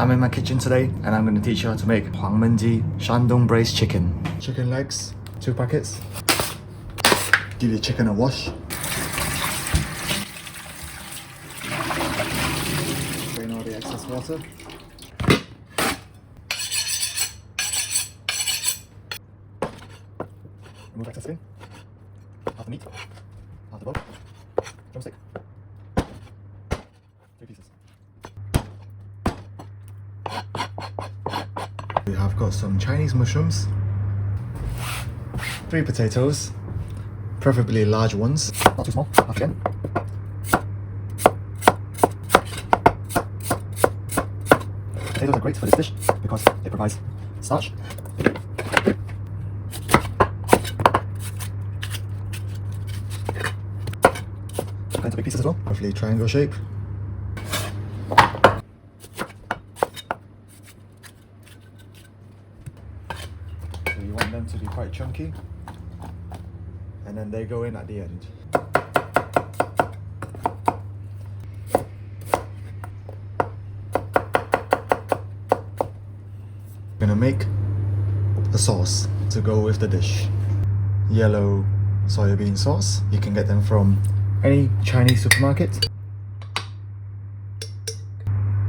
I'm in my kitchen today and I'm going to teach you how to make Huang Shandong braised chicken. Chicken legs, 2 packets. Give your chicken a wash. Drain all the excess water. Remove excess skin. Half the meat. Half the bone. Drumstick. 3 pieces. We have got some Chinese mushrooms, 3 potatoes, preferably large ones, not too small, half again. Potatoes are great for this dish because it provides starch. Cut into big pieces as well, roughly triangle shape. So you want them to be quite chunky, and then they go in at the end. We're gonna make a sauce to go with the dish. Yellow soybean sauce. You can get them from any Chinese supermarket.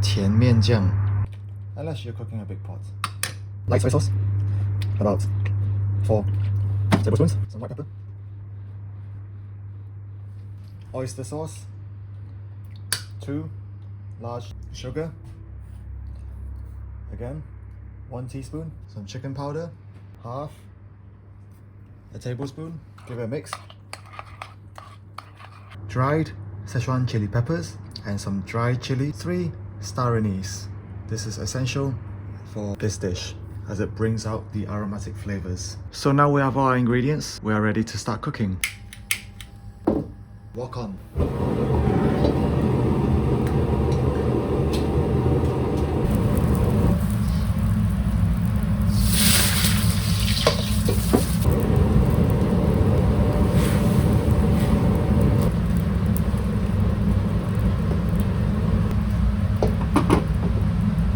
甜面酱, unless you're cooking a big pot. Light soy sauce, about 4 tablespoons. Some white pepper. Oyster sauce, 2 large sugar. Again, 1 teaspoon. Some chicken powder, half a tablespoon. Give it a mix. Dried Sichuan chili peppers and some dried chili, 3 star anise. This is essential for this dish as it brings out the aromatic flavors. So now we have our ingredients, we are ready to start cooking. Walk on.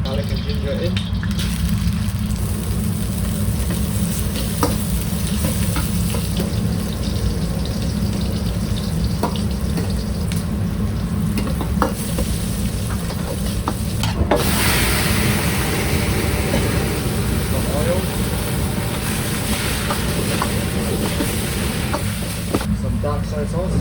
Garlic and ginger in. Some dark soy sauce.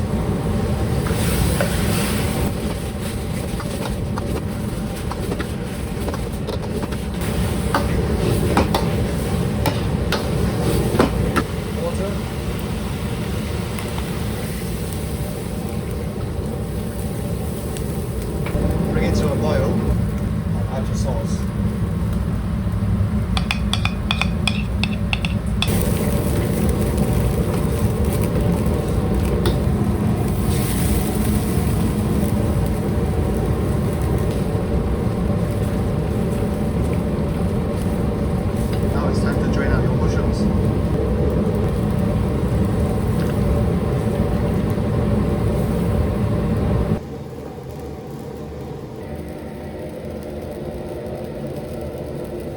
Water. Bring it to a boil and add your sauce. Now it's time to drain out your mushrooms.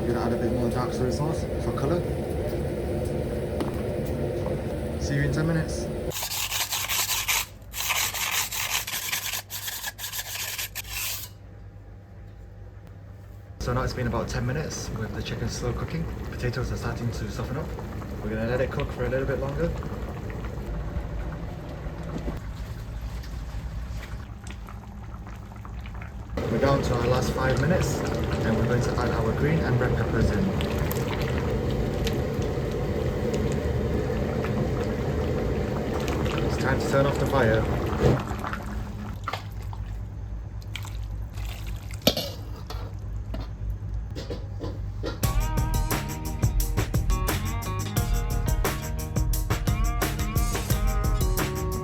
You're gonna add a bit more dark soy sauce for colour. See you in 10 minutes. So now it's been about 10 minutes with the chicken slow cooking. Potatoes are starting to soften up. We're gonna let it cook for a little bit longer. We're down to our last 5 minutes and we're going to add our green and red peppers in. It's time to turn off the fire.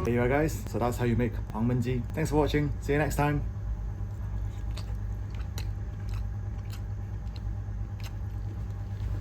There you are guys, so that's how you make Huang. Thanks for watching, see you next time.